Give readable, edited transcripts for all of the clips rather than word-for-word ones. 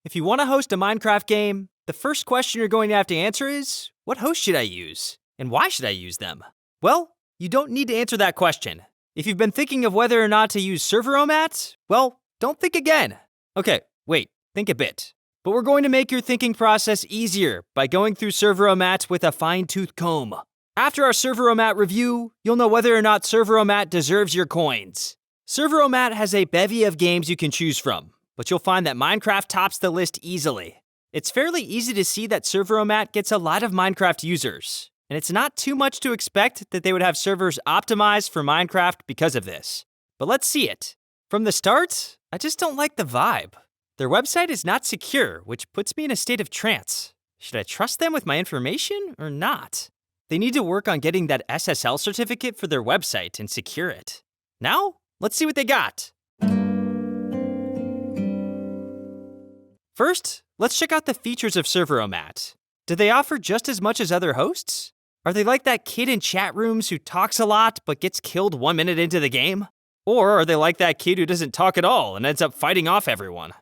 If you want to host a Minecraft game, the first question you're going to have to answer is, what host should I use? And why should I use them? Well, you don't need to answer that question. If you've been thinking of whether or not to use Serveromat, well, don't think again. Okay, wait, think a bit. But we're going to make your thinking process easier by going through Serveromat with a fine-tooth comb. After our Serveromat review, you'll know whether or not Serveromat deserves your coins. Serveromat has a bevy of games you can choose from, but you'll find that Minecraft tops the list easily. It's fairly easy to see that Serveromat gets a lot of Minecraft users, and it's not too much to expect that they would have servers optimized for Minecraft because of this. But let's see it. From the start, I just don't like the vibe. Their website is not secure, which puts me in a state of trance. Should I trust them with my information or not? They need to work on getting that SSL certificate for their website and secure it. Now, let's see what they got. First, let's check out the features of Serveromat. Do they offer just as much as other hosts? Are they like that kid in chat rooms who talks a lot but gets killed 1 minute into the game? Or are they like that kid who doesn't talk at all and ends up fighting off everyone?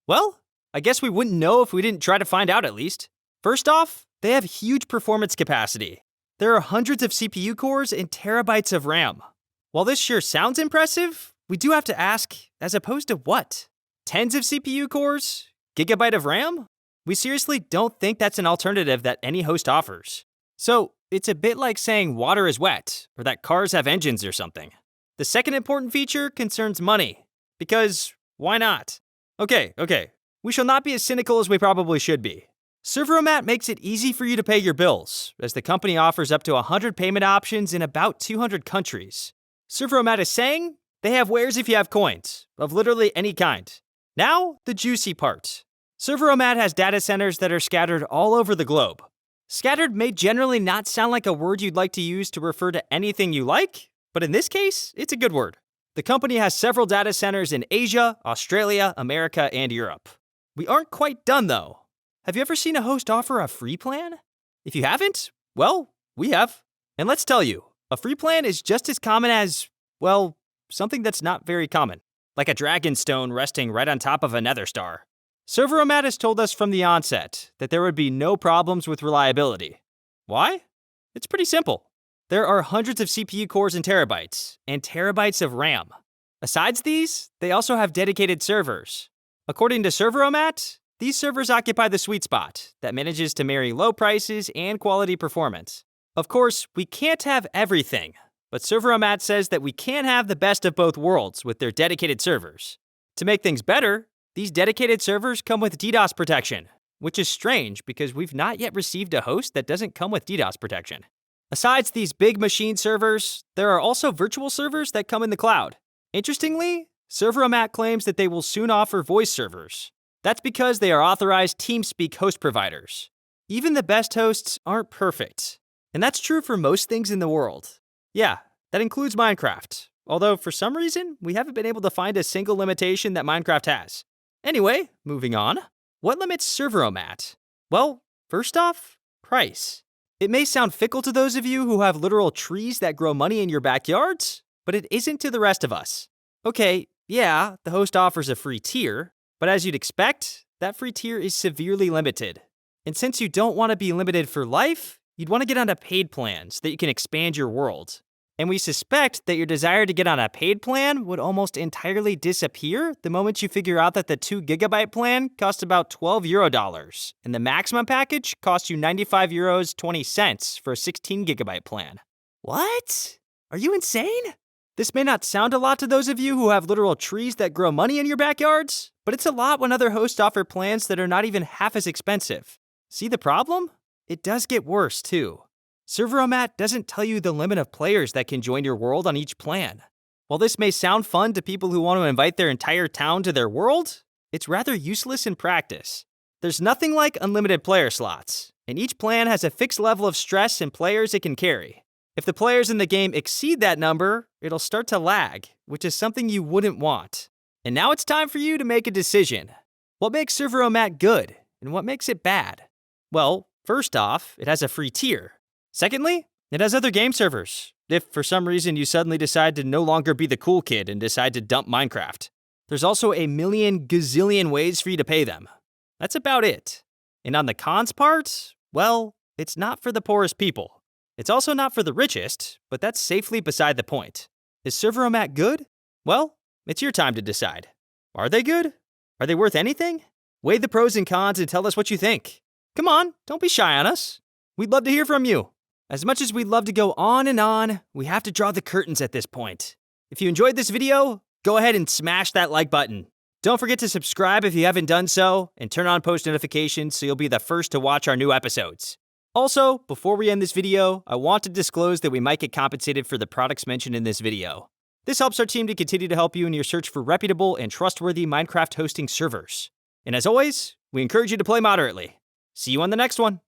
Well, I guess we wouldn't know if we didn't try to find out at least. First off, they have huge performance capacity. There are hundreds of CPU cores and terabytes of RAM. While this sure sounds impressive, we do have to ask, as opposed to what? Tens of CPU cores? Gigabyte of RAM? We seriously don't think that's an alternative that any host offers. So, it's a bit like saying water is wet, or that cars have engines or something. The second important feature concerns money. Because, why not? Okay, we shall not be as cynical as we probably should be. Serveromat makes it easy for you to pay your bills, as the company offers up to 100 payment options in about 200 countries. Serveromat is saying they have wares if you have coins, of literally any kind. Now, the juicy part. Serveromat has data centers that are scattered all over the globe. Scattered may generally not sound like a word you'd like to use to refer to anything you like, but in this case, it's a good word. The company has several data centers in Asia, Australia, America, and Europe. We aren't quite done though. Have you ever seen a host offer a free plan? If you haven't, well, we have. And let's tell you, a free plan is just as common as, well, something that's not very common, like a dragon stone resting right on top of a nether star. Serveromat has told us from the onset that there would be no problems with reliability. Why? It's pretty simple. There are hundreds of CPU cores and terabytes of RAM. Besides these, they also have dedicated servers. According to Serveromat, these servers occupy the sweet spot that manages to marry low prices and quality performance. Of course, we can't have everything, but Serveromat says that we can have the best of both worlds with their dedicated servers. To make things better, these dedicated servers come with DDoS protection, which is strange because we've not yet received a host that doesn't come with DDoS protection. Besides these big machine servers, there are also virtual servers that come in the cloud. Interestingly, Serveromat claims that they will soon offer voice servers. That's because they are authorized TeamSpeak host providers. Even the best hosts aren't perfect. And that's true for most things in the world. Yeah, that includes Minecraft. Although for some reason, we haven't been able to find a single limitation that Minecraft has. Anyway, moving on. What limits Serveromat? Well, first off, price. It may sound fickle to those of you who have literal trees that grow money in your backyards, but it isn't to the rest of us. Okay, yeah, the host offers a free tier, but as you'd expect, that free tier is severely limited. And since you don't want to be limited for life, you'd want to get onto paid plans so that you can expand your world. And we suspect that your desire to get on a paid plan would almost entirely disappear the moment you figure out that the 2 GB plan costs about €12, and the maximum package costs you €95.20 for a 16 GB plan. What? Are you insane? This may not sound a lot to those of you who have literal trees that grow money in your backyards, but it's a lot when other hosts offer plans that are not even half as expensive. See the problem? It does get worse too. Serveromat doesn't tell you the limit of players that can join your world on each plan. While this may sound fun to people who want to invite their entire town to their world, it's rather useless in practice. There's nothing like unlimited player slots, and each plan has a fixed level of stress and players it can carry. If the players in the game exceed that number, it'll start to lag, which is something you wouldn't want. And now it's time for you to make a decision. What makes Serveromat good, and what makes it bad? Well, first off, it has a free tier. Secondly, it has other game servers, if for some reason you suddenly decide to no longer be the cool kid and decide to dump Minecraft. There's also a million gazillion ways for you to pay them. That's about it. And on the cons part, well, it's not for the poorest people. It's also not for the richest, but that's safely beside the point. Is Serveromat good? Well, it's your time to decide. Are they good? Are they worth anything? Weigh the pros and cons and tell us what you think. Come on, don't be shy on us. We'd love to hear from you. As much as we'd love to go on, we have to draw the curtains at this point. If you enjoyed this video, go ahead and smash that like button. Don't forget to subscribe if you haven't done so, and turn on post notifications so you'll be the first to watch our new episodes. Also, before we end this video, I want to disclose that we might get compensated for the products mentioned in this video. This helps our team to continue to help you in your search for reputable and trustworthy Minecraft hosting servers. And as always, we encourage you to play moderately. See you on the next one.